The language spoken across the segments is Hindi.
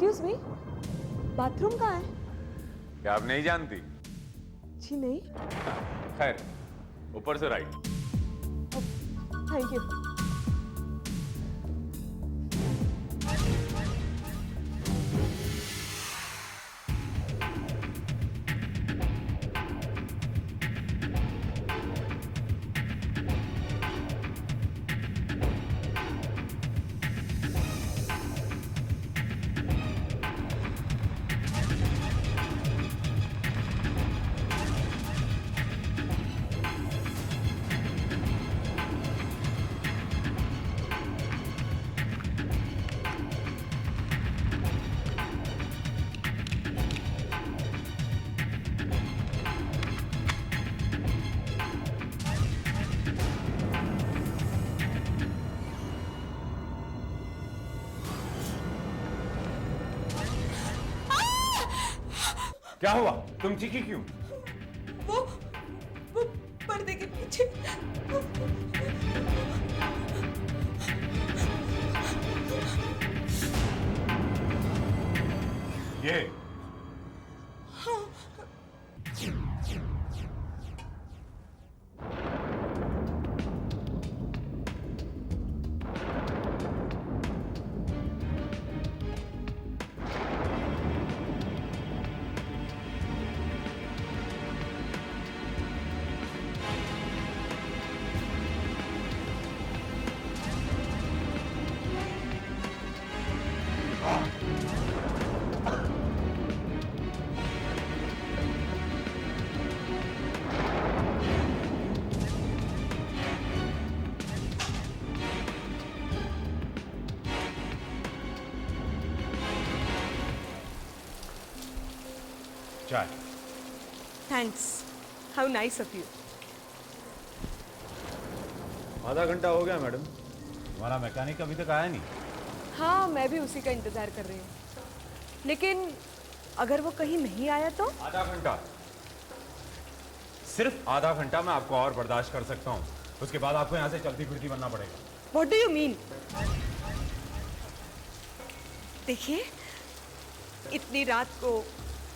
एक्सक्यूज मी, बाथरूम कहाँ है? क्या आप नहीं जानती? जी नहीं। खैर, ऊपर से राइट। Thank you. क्या हुआ? तुम चीखी क्यों? वो पर्दे के पीछे। ये चाय। Thanks, how nice of you. आधा घंटा हो गया मैडम, हमारा मैकेनिक अभी तक आया नहीं। हाँ, मैं भी उसी का इंतजार कर रही हूँ, लेकिन अगर वो कहीं नहीं आया तो? आधा घंटा, सिर्फ आधा घंटा मैं आपको और बर्दाश्त कर सकता हूँ। उसके बाद आपको यहाँ से चलती फिरती बनना पड़ेगा। What do you mean? देखिए, इतनी रात को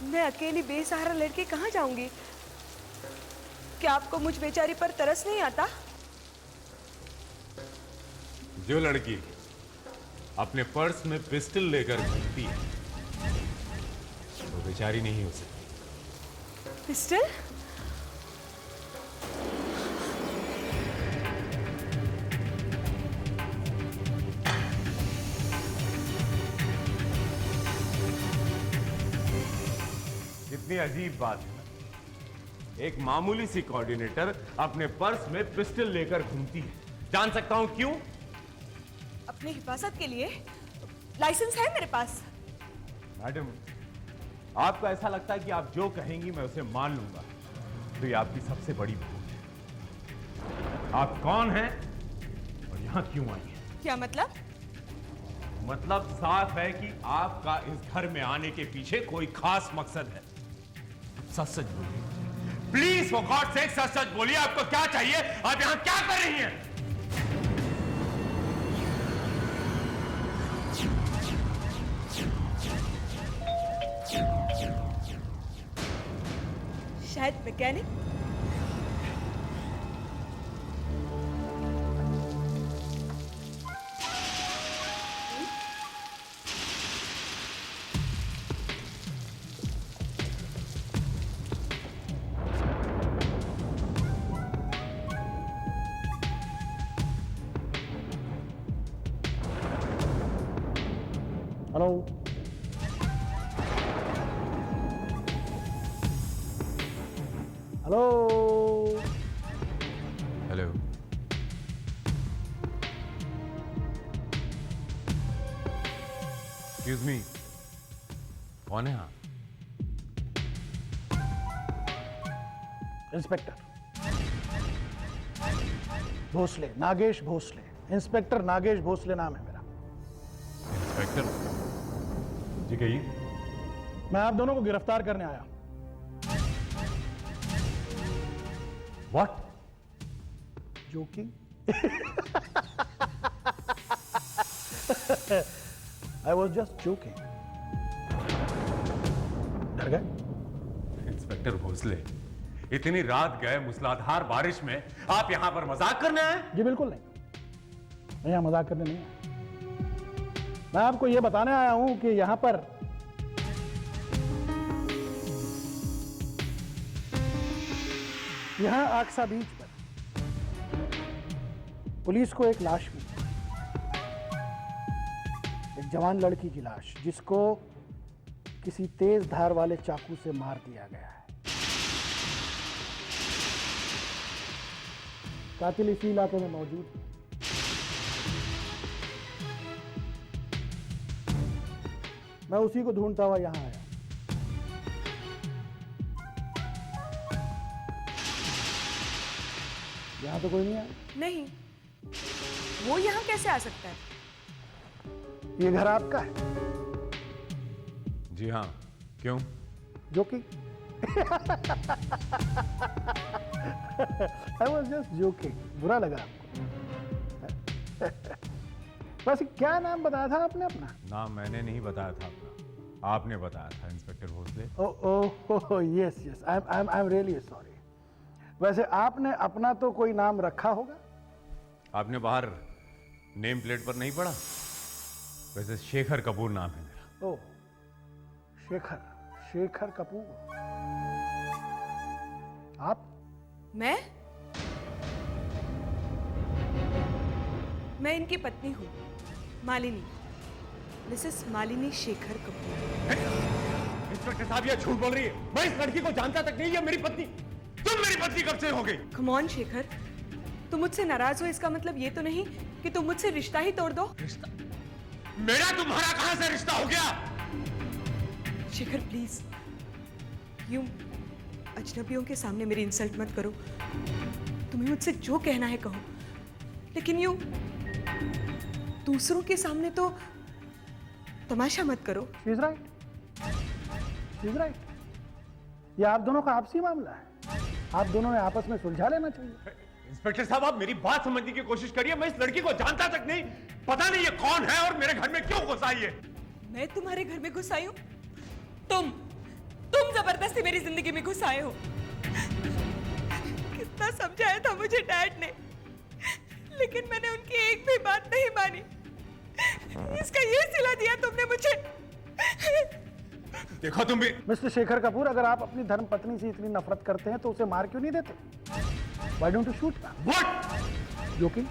मैं अकेली बेसहारा लड़के कहाँ जाऊंगी? क्या आपको मुझ बेचारी पर तरस नहीं आता? जो लड़की अपने पर्स में पिस्टल लेकर घूमती है वो बेचारी नहीं हो सकती। पिस्टल? कितनी अजीब बात है, एक मामूली सी कोऑर्डिनेटर अपने पर्स में पिस्टल लेकर घूमती है। जान सकता हूं क्यों? अपनी हिफाजत के लिए। लाइसेंस है मेरे पास। मैडम, आपको ऐसा लगता है कि आप जो कहेंगी मैं उसे मान लूंगा, तो ये आपकी सबसे बड़ी भूल है। आप कौन हैं और यहां क्यों आई हैं? क्या मतलब? मतलब साफ है कि आपका इस घर में आने के पीछे कोई खास मकसद है। सच सच बोलिए प्लीज, फॉर गॉड सेक सच सच बोलिए, आपको क्या चाहिए? आप यहां क्या कर रही हैं? शायद mechanic. Hello, hello, hello, excuse me, कौन है आप? इंस्पेक्टर भोसले, नागेश भोसले। इंस्पेक्टर नागेश भोसले नाम है मेरा। इंस्पेक्टर जी, कहिए। मैं आप दोनों को गिरफ्तार करने आया। What? Joking? I was just joking. घर गए? इंस्पेक्टर भोसले, इतनी रात गए मूसलाधार बारिश में, आप यहां पर मजाक करने आए? जी बिल्कुल नहीं, मैं यहाँ मजाक करने नहीं आया। मैं आपको ये बताने आया हूं कि यहाँ पर यहाँ आक्सा बीच पर पुलिस को एक लाश मिली, एक जवान लड़की की लाश, जिसको किसी तेज धार वाले चाकू से मार दिया गया है। कातिल इसी इलाके में मौजूद है। मैं उसी को ढूंढता हुआ यहां आया। यहां तो कोई नहीं आया। नहीं, वो यहाँ कैसे आ सकता है? ये घर आपका है? जी हाँ, क्यों? जो कि I was just joking. बुरा लगा आपको? वैसे क्या नाम बताया था आपने अपना? नाम मैंने नहीं बताया था अपना, आपने बताया था inspector Bhosale. Oh yes yes, I am really sorry. वैसे आपने अपना तो कोई नाम रखा होगा? आपने बाहर नेम प्लेट पर नहीं पढ़ा? वैसे शेखर कपूर नाम है मेरा। ओह, शेखर कपूर। आप? मैं इनकी पत्नी हूँ, मालिनी, मिसेस मालिनी शेखर कपूर। इंस्पेक्टर साहब, ये झूठ बोल रही है। मैं इस लड़की को जानता तक नहीं, ये मेरी पत्नी। तुम मेरी पत्नी कब से हो गई? कम ऑन शेखर, तुम मुझसे नाराज हो इसका मतलब ये तो नहीं कि तुम मुझसे रिश्ता ही तोड़ दो। रिश्ता? मेरा तुम्हारा कहां से रिश्ता हो गया? शेखर प्लीज, यूं अजनबियों के सामने मेरी इंसल्ट मत करो। तुम्हें मुझसे जो कहना है कहो, लेकिन यूं दूसरों के सामने तो तमाशा मत करो। She's right. She's right. ये आप दोनों का आपसी मामला है, आप दोनों ने आपस में सुलझा लेना चाहिए। इंस्पेक्टर साहब, आप मेरी बात समझने की कोशिश करिए। मैं इस लड़की को जानता तक नहीं, पता नहीं ये कौन है और मेरे घर में क्यों घुस आई है। मैं तुम्हारे घर में घुस आई हूं? तुम जबरदस्ती मेरी जिंदगी में घुस आए हो। कितना समझाया था मुझे डैड ने, लेकिन मैंने उनकी एक भी बात नहीं मानी। इसका ये सिला दिया तुमने मुझे। देखो तुम भी। मिस्टर शेखर कपूर, अगर आप अपनी धर्म पत्नी से इतनी नफरत करते हैं तो उसे मार क्यों नहीं देते? Why don't you shoot her? What? Joking?